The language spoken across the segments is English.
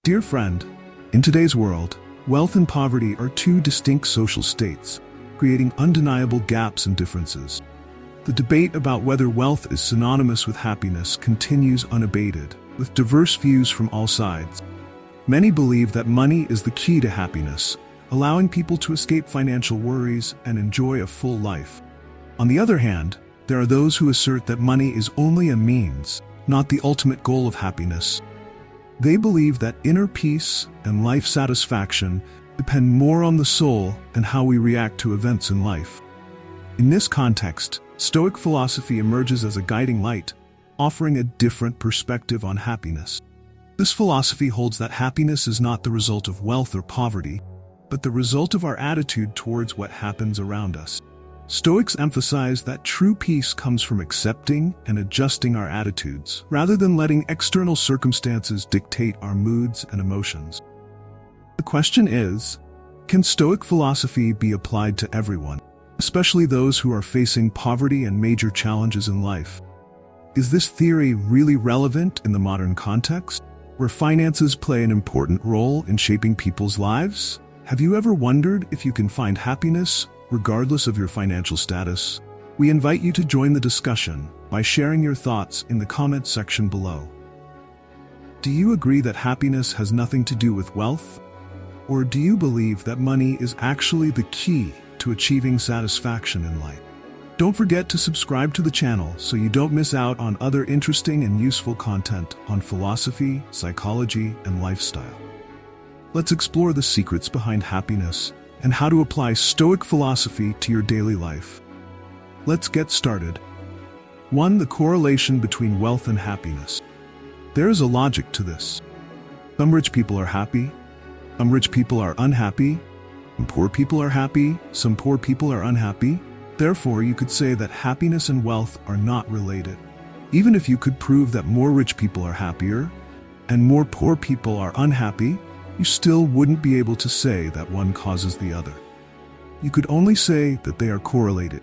Dear friend, in today's world, wealth and poverty are two distinct social states, creating undeniable gaps and differences. The debate about whether wealth is synonymous with happiness continues unabated, with diverse views from all sides. Many believe that money is the key to happiness, allowing people to escape financial worries and enjoy a full life. On the other hand, there are those who assert that money is only a means, not the ultimate goal of happiness. They believe that inner peace and life satisfaction depend more on the soul and how we react to events in life. In this context, Stoic philosophy emerges as a guiding light, offering a different perspective on happiness. This philosophy holds that happiness is not the result of wealth or poverty, but the result of our attitude towards what happens around us. Stoics emphasize that true peace comes from accepting and adjusting our attitudes, rather than letting external circumstances dictate our moods and emotions. The question is, can Stoic philosophy be applied to everyone, especially those who are facing poverty and major challenges in life? Is this theory really relevant in the modern context, where finances play an important role in shaping people's lives? Have you ever wondered if you can find happiness regardless of your financial status? We invite you to join the discussion by sharing your thoughts in the comments section below. Do you agree that happiness has nothing to do with wealth? Or do you believe that money is actually the key to achieving satisfaction in life? Don't forget to subscribe to the channel so you don't miss out on other interesting and useful content on philosophy, psychology, and lifestyle. Let's explore the secrets behind happiness and how to apply Stoic philosophy to your daily life. Let's get started. 1. The correlation between wealth and happiness. There is a logic to this. Some rich people are happy, some rich people are unhappy, some poor people are happy, some poor people are unhappy. Therefore, you could say that happiness and wealth are not related. Even if you could prove that more rich people are happier and more poor people are unhappy, you still wouldn't be able to say that one causes the other. You could only say that they are correlated.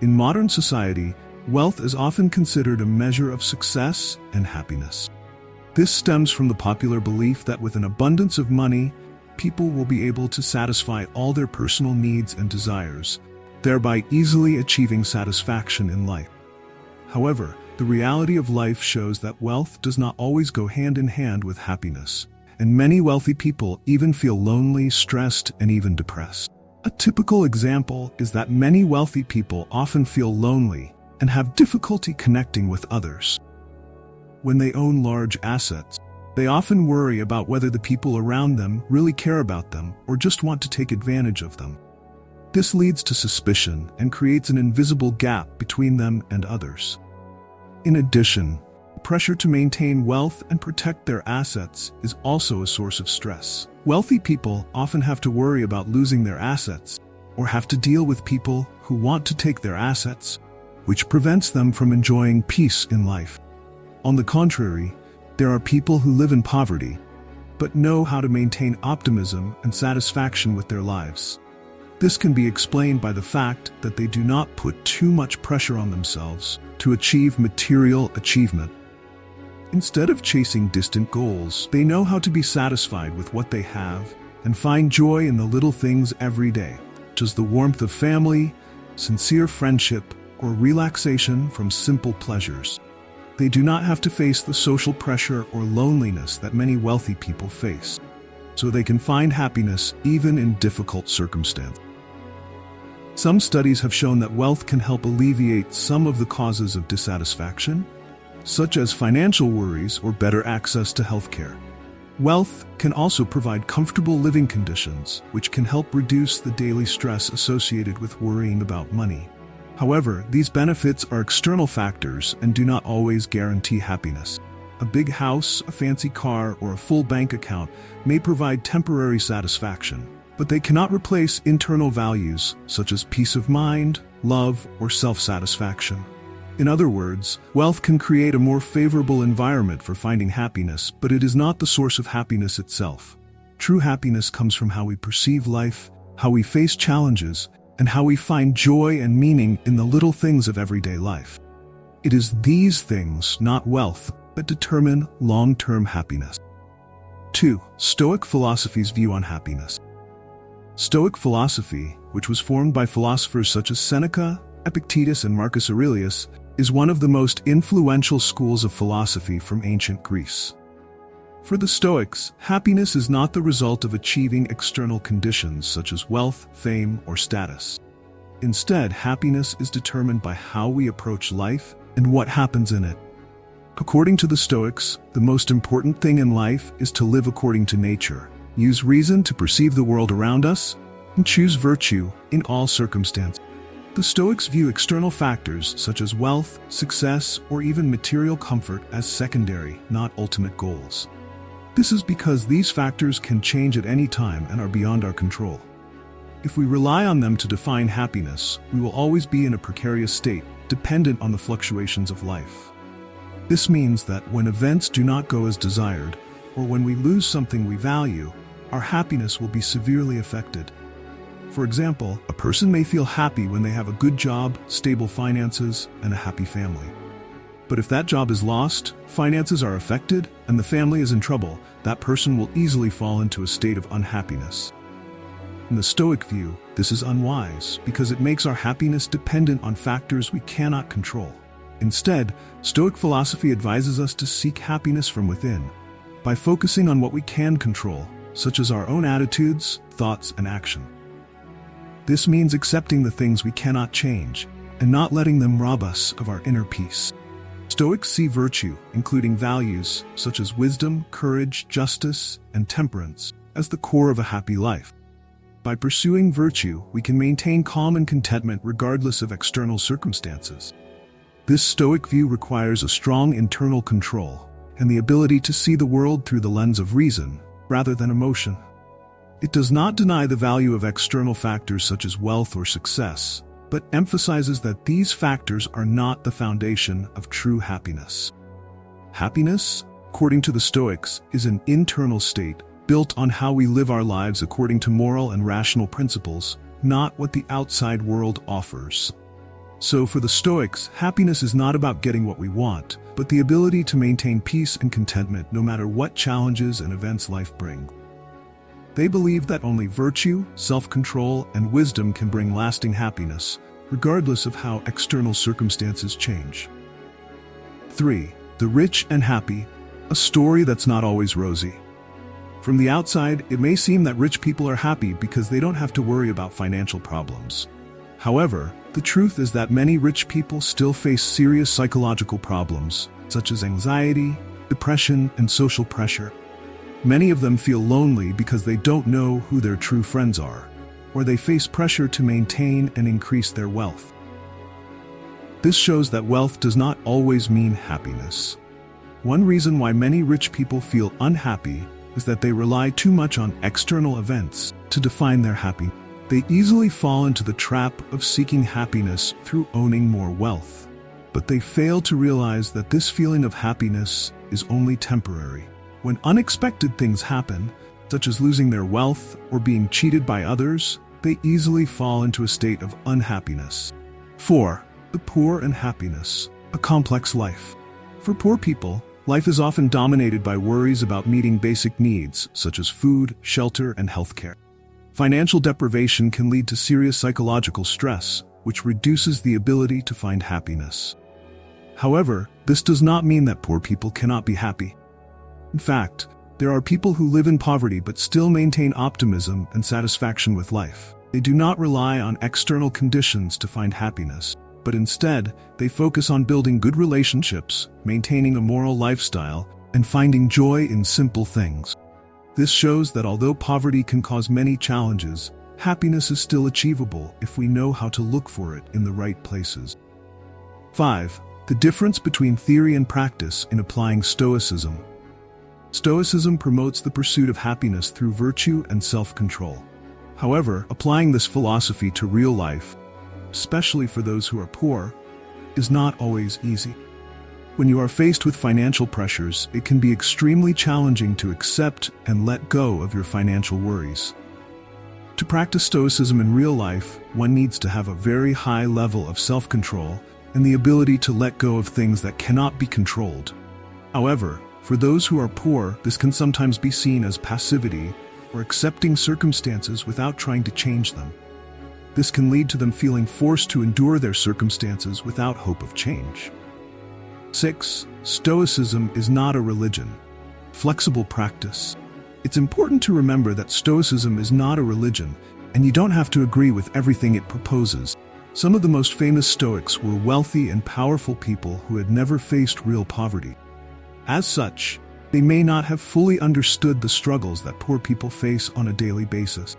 In modern society, wealth is often considered a measure of success and happiness. This stems from the popular belief that with an abundance of money, people will be able to satisfy all their personal needs and desires, thereby easily achieving satisfaction in life. However, the reality of life shows that wealth does not always go hand in hand with happiness, and many wealthy people even feel lonely, stressed, and even depressed. A typical example is that many wealthy people often feel lonely and have difficulty connecting with others. When they own large assets, they often worry about whether the people around them really care about them or just want to take advantage of them. This leads to suspicion and creates an invisible gap between them and others. In addition, pressure to maintain wealth and protect their assets is also a source of stress. Wealthy people often have to worry about losing their assets or have to deal with people who want to take their assets, which prevents them from enjoying peace in life. On the contrary, there are people who live in poverty but know how to maintain optimism and satisfaction with their lives. This can be explained by the fact that they do not put too much pressure on themselves to achieve material achievement. Instead of chasing distant goals, they know how to be satisfied with what they have and find joy in the little things every day, such as the warmth of family, sincere friendship, or relaxation from simple pleasures. They do not have to face the social pressure or loneliness that many wealthy people face, so they can find happiness even in difficult circumstances. Some studies have shown that wealth can help alleviate some of the causes of dissatisfaction, such as financial worries or better access to healthcare. Wealth can also provide comfortable living conditions, which can help reduce the daily stress associated with worrying about money. However, these benefits are external factors and do not always guarantee happiness. A big house, a fancy car, or a full bank account may provide temporary satisfaction, but they cannot replace internal values such as peace of mind, love, or self-satisfaction. In other words, wealth can create a more favorable environment for finding happiness, but it is not the source of happiness itself. True happiness comes from how we perceive life, how we face challenges, and how we find joy and meaning in the little things of everyday life. It is these things, not wealth, that determine long-term happiness. 2. Stoic philosophy's view on happiness. Stoic philosophy, which was formed by philosophers such as Seneca, Epictetus, and Marcus Aurelius, is one of the most influential schools of philosophy from ancient Greece. For the Stoics, happiness is not the result of achieving external conditions such as wealth, fame, or status. Instead, happiness is determined by how we approach life and what happens in it. According to the Stoics, the most important thing in life is to live according to nature, use reason to perceive the world around us, and choose virtue in all circumstances. The Stoics view external factors such as wealth, success, or even material comfort as secondary, not ultimate goals. This is because these factors can change at any time and are beyond our control. If we rely on them to define happiness, we will always be in a precarious state, dependent on the fluctuations of life. This means that when events do not go as desired, or when we lose something we value, our happiness will be severely affected. For example, a person may feel happy when they have a good job, stable finances, and a happy family. But if that job is lost, finances are affected, and the family is in trouble, that person will easily fall into a state of unhappiness. In the Stoic view, this is unwise because it makes our happiness dependent on factors we cannot control. Instead, Stoic philosophy advises us to seek happiness from within, by focusing on what we can control, such as our own attitudes, thoughts, and action. This means accepting the things we cannot change, and not letting them rob us of our inner peace. Stoics see virtue, including values such as wisdom, courage, justice, and temperance, as the core of a happy life. By pursuing virtue, we can maintain calm and contentment regardless of external circumstances. This Stoic view requires a strong internal control and the ability to see the world through the lens of reason rather than emotion. It does not deny the value of external factors such as wealth or success, but emphasizes that these factors are not the foundation of true happiness. Happiness, according to the Stoics, is an internal state built on how we live our lives according to moral and rational principles, not what the outside world offers. So for the Stoics, happiness is not about getting what we want, but the ability to maintain peace and contentment no matter what challenges and events life brings. They believe that only virtue, self-control, and wisdom can bring lasting happiness, regardless of how external circumstances change. 3. The rich and happy, a story that's not always rosy. From the outside, it may seem that rich people are happy because they don't have to worry about financial problems. However, the truth is that many rich people still face serious psychological problems, such as anxiety, depression, and social pressure. Many of them feel lonely because they don't know who their true friends are, or they face pressure to maintain and increase their wealth. This shows that wealth does not always mean happiness. One reason why many rich people feel unhappy is that they rely too much on external events to define their happiness. They easily fall into the trap of seeking happiness through owning more wealth, but they fail to realize that this feeling of happiness is only temporary. When unexpected things happen, such as losing their wealth or being cheated by others, they easily fall into a state of unhappiness. 4. The poor and happiness, a complex life. For poor people, life is often dominated by worries about meeting basic needs, such as food, shelter, and healthcare. Financial deprivation can lead to serious psychological stress, which reduces the ability to find happiness. However, this does not mean that poor people cannot be happy. In fact, there are people who live in poverty but still maintain optimism and satisfaction with life. They do not rely on external conditions to find happiness, but instead, they focus on building good relationships, maintaining a moral lifestyle, and finding joy in simple things. This shows that although poverty can cause many challenges, happiness is still achievable if we know how to look for it in the right places. 5. The difference between theory and practice in applying Stoicism. Stoicism promotes the pursuit of happiness through virtue and self-control. However, applying this philosophy to real life, especially for those who are poor, is not always easy. When you are faced with financial pressures, it can be extremely challenging to accept and let go of your financial worries. To practice Stoicism in real life, one needs to have a very high level of self-control and the ability to let go of things that cannot be controlled. However, For those who are poor, this can sometimes be seen as passivity or accepting circumstances without trying to change them. This can lead to them feeling forced to endure their circumstances without hope of change. 6. Stoicism is not a religion. Flexible practice. It's important to remember that Stoicism is not a religion, and you don't have to agree with everything it proposes. Some of the most famous Stoics were wealthy and powerful people who had never faced real poverty. As such, they may not have fully understood the struggles that poor people face on a daily basis.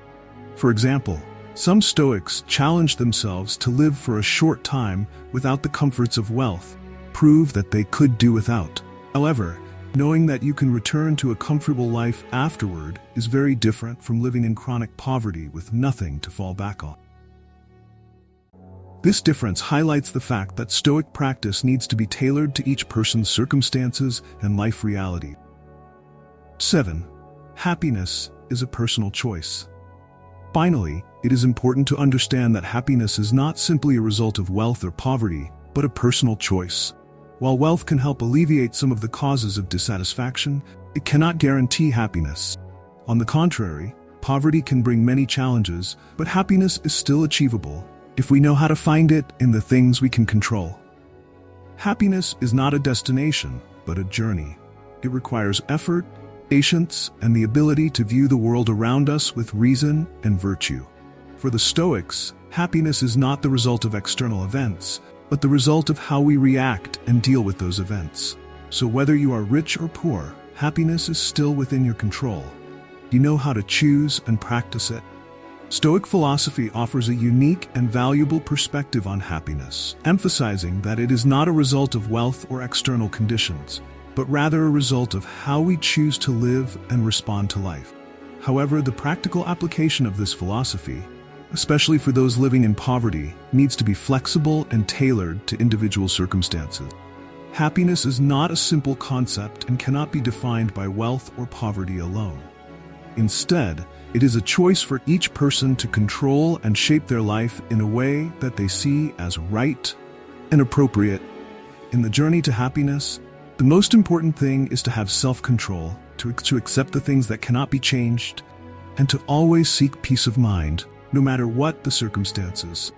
For example, some Stoics challenged themselves to live for a short time without the comforts of wealth, prove that they could do without. However, knowing that you can return to a comfortable life afterward is very different from living in chronic poverty with nothing to fall back on. This difference highlights the fact that Stoic practice needs to be tailored to each person's circumstances and life reality. 7. Happiness is a personal choice. Finally, it is important to understand that happiness is not simply a result of wealth or poverty, but a personal choice. While wealth can help alleviate some of the causes of dissatisfaction, it cannot guarantee happiness. On the contrary, poverty can bring many challenges, but happiness is still achievable if we know how to find it in the things we can control. Happiness is not a destination, but a journey. It requires effort, patience, and the ability to view the world around us with reason and virtue. For the Stoics, happiness is not the result of external events, but the result of how we react and deal with those events. So whether you are rich or poor, happiness is still within your control. You know how to choose and practice it. Stoic philosophy offers a unique and valuable perspective on happiness, emphasizing that it is not a result of wealth or external conditions, but rather a result of how we choose to live and respond to life. However, the practical application of this philosophy, especially for those living in poverty, needs to be flexible and tailored to individual circumstances. Happiness is not a simple concept and cannot be defined by wealth or poverty alone. Instead, it is a choice for each person to control and shape their life in a way that they see as right and appropriate. In the journey to happiness, the most important thing is to have self-control, to accept the things that cannot be changed, and to always seek peace of mind, no matter what the circumstances.